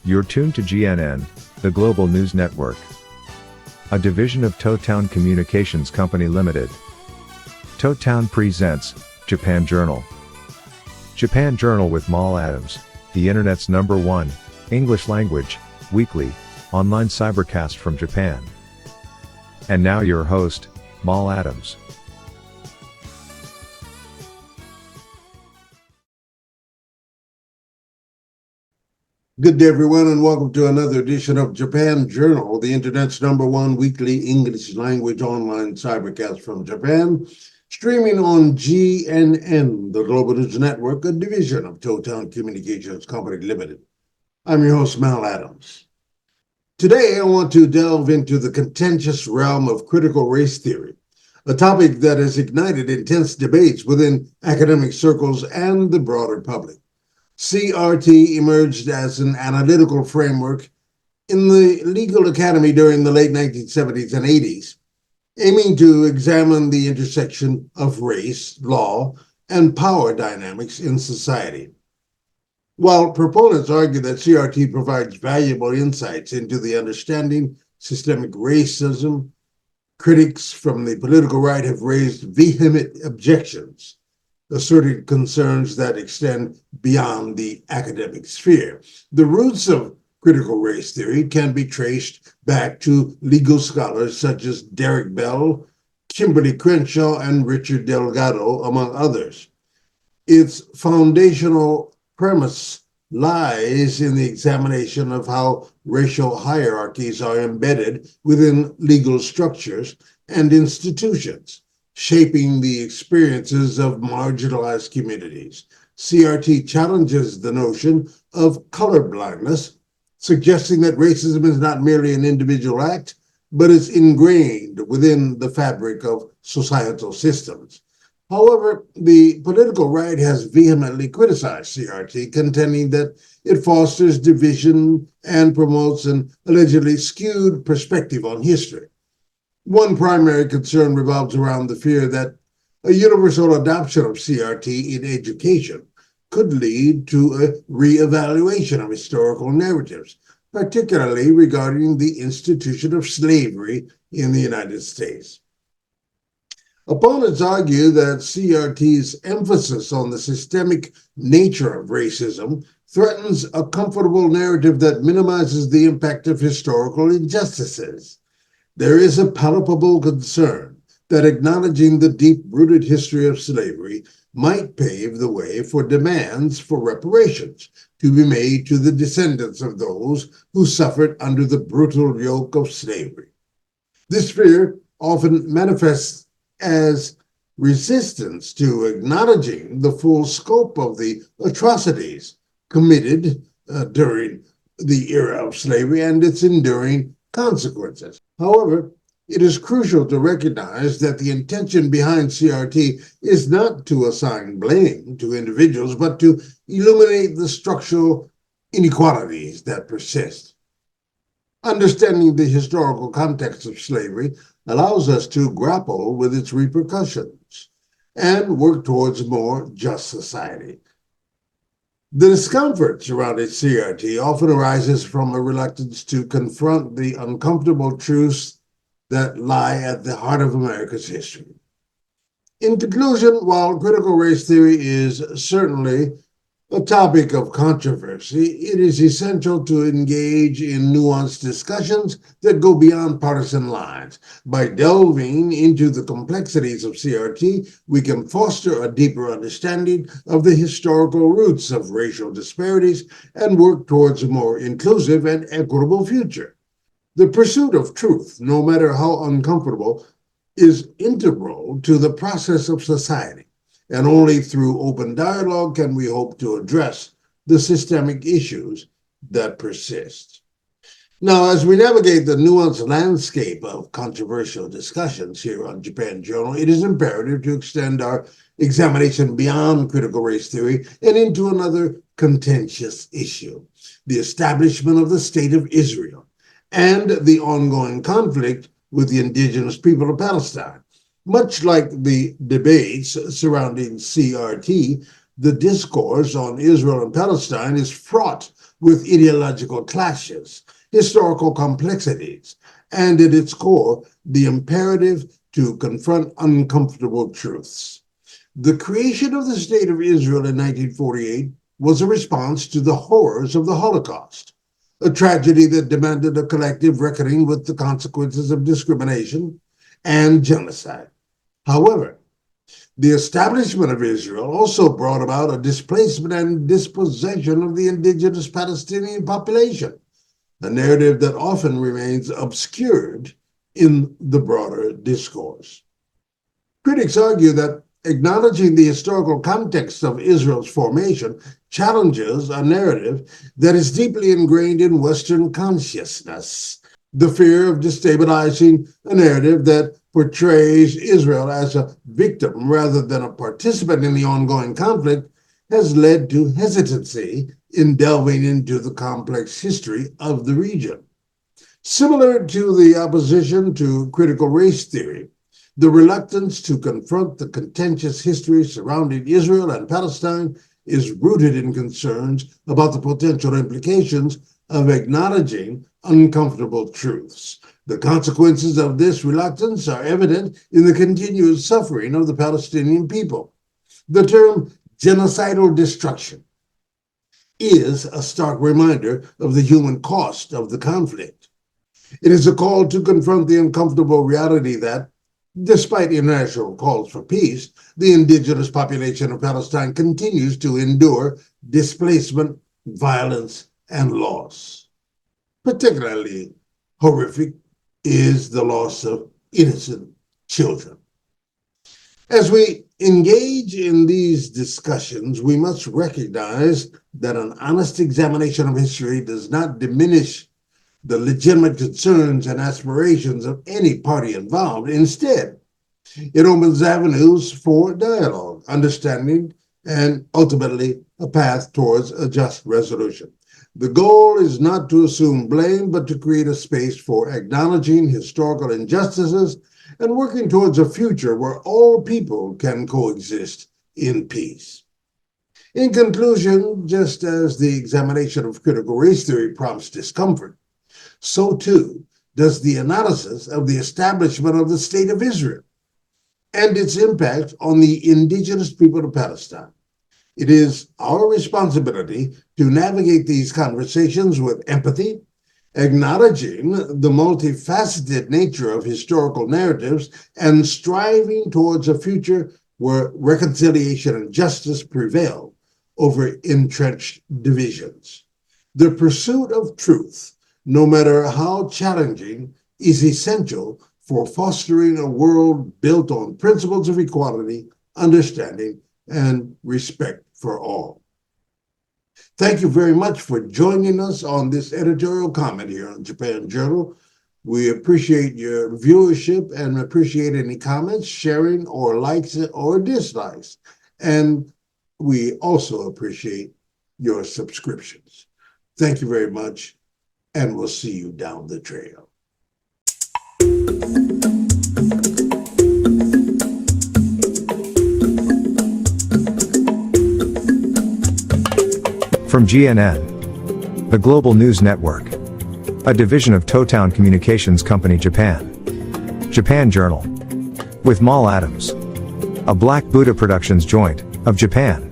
You're tuned to GNN, the Global News Network, a division of Toetown Communications Company Limited. Toetown presents Japan Journal. Japan Journal with Mal Adams, the internet's #1 English language weekly online cybercast from Japan. And now your host, Mal Adams. Good day, everyone, and welcome to another edition of Japan Journal, the internet's #1 weekly English language online cybercast from Japan, streaming on GNN, the Global News Network, a division of Toetown Communications Company Limited. I'm your host, Mal Adams. Today, I want to delve into the contentious realm of critical race theory, a topic that has ignited intense debates within academic circles and the broader public. CRT emerged as an analytical framework in the legal academy during the late 1970s and 80s, aiming to examine the intersection of race, law, and power dynamics in society. While proponents argue that CRT provides valuable insights into the understanding systemic racism, critics from the political right have raised vehement objections, asserting concerns that extend beyond the academic sphere. The roots of critical race theory can be traced back to legal scholars such as Derek Bell, Kimberly Crenshaw, and Richard Delgado, among others. Its foundational premise lies in the examination of how racial hierarchies are embedded within legal structures and institutions, shaping the experiences of marginalized communities. CRT challenges the notion of colorblindness, suggesting that racism is not merely an individual act, but is ingrained within the fabric of societal systems. However, the political right has vehemently criticized CRT, contending that it fosters division and promotes an allegedly skewed perspective on history. One primary concern revolves around the fear that a universal adoption of CRT in education could lead to a reevaluation of historical narratives, particularly regarding the institution of slavery in the United States. Opponents argue that CRT's emphasis on the systemic nature of racism threatens a comfortable narrative that minimizes the impact of historical injustices. There is a palpable concern that acknowledging the deep-rooted history of slavery might pave the way for demands for reparations to be made to the descendants of those who suffered under the brutal yoke of slavery. This fear often manifests as resistance to acknowledging the full scope of the atrocities committed during the era of slavery and its enduring consequences. However, it is crucial to recognize that the intention behind CRT is not to assign blame to individuals, but to illuminate the structural inequalities that persist. Understanding the historical context of slavery allows us to grapple with its repercussions and work towards a more just society. The discomfort surrounding CRT often arises from a reluctance to confront the uncomfortable truths that lie at the heart of America's history. In conclusion, while critical race theory is certainly a topic of controversy, it is essential to engage in nuanced discussions that go beyond partisan lines. By delving into the complexities of CRT, we can foster a deeper understanding of the historical roots of racial disparities and work towards a more inclusive and equitable future. The pursuit of truth, no matter how uncomfortable, is integral to the process of society. And only through open dialogue can we hope to address the systemic issues that persist. Now, as we navigate the nuanced landscape of controversial discussions here on Japan Journal, it is imperative to extend our examination beyond critical race theory and into another contentious issue: the establishment of the State of Israel and the ongoing conflict with the indigenous people of Palestine. Much like the debates surrounding CRT, The discourse on Israel and Palestine is fraught with ideological clashes, historical complexities, and at its core, the imperative to confront uncomfortable truths. The creation of the State of Israel in 1948 was a response to the horrors of the Holocaust, a tragedy that demanded a collective reckoning with the consequences of discrimination and genocide. However, the establishment of Israel also brought about a displacement and dispossession of the indigenous Palestinian population, a narrative that often remains obscured in the broader discourse. Critics argue that acknowledging the historical context of Israel's formation challenges a narrative that is deeply ingrained in Western consciousness. The fear of destabilizing a narrative that portrays Israel as a victim rather than a participant in the ongoing conflict has led to hesitancy in delving into the complex history of the region. Similar to the opposition to critical race theory, the reluctance to confront the contentious history surrounding Israel and Palestine is rooted in concerns about the potential implications of acknowledging uncomfortable truths. The consequences of this reluctance are evident in the continued suffering of the Palestinian people. The term genocidal destruction is a stark reminder of the human cost of the conflict. It is a call to confront the uncomfortable reality that, despite international calls for peace, the indigenous population of Palestine continues to endure displacement, violence, and loss. Particularly horrific is the loss of innocent children. As we engage in these discussions, we must recognize that an honest examination of history does not diminish the legitimate concerns and aspirations of any party involved. Instead, it opens avenues for dialogue, understanding, and ultimately a path towards a just resolution. The goal is not to assume blame, but to create a space for acknowledging historical injustices and working towards a future where all people can coexist in peace. In conclusion, just as the examination of critical race theory prompts discomfort, so too does the analysis of the establishment of the State of Israel and its impact on the indigenous people of Palestine. It is our responsibility to navigate these conversations with empathy, acknowledging the multifaceted nature of historical narratives and striving towards a future where reconciliation and justice prevail over entrenched divisions. The pursuit of truth, no matter how challenging, is essential for fostering a world built on principles of equality, understanding, and respect for all. Thank you very much for joining us on this editorial comment here on Japan Journal. We appreciate your viewership and appreciate any comments, sharing, or likes or dislikes. And we also appreciate your subscriptions. Thank you very much, and we'll see you down the trail. From GNN, the Global News Network, a division of Totown Communications Company Japan. Japan Journal. With Mal Adams. A Black Buddha Productions joint of Japan.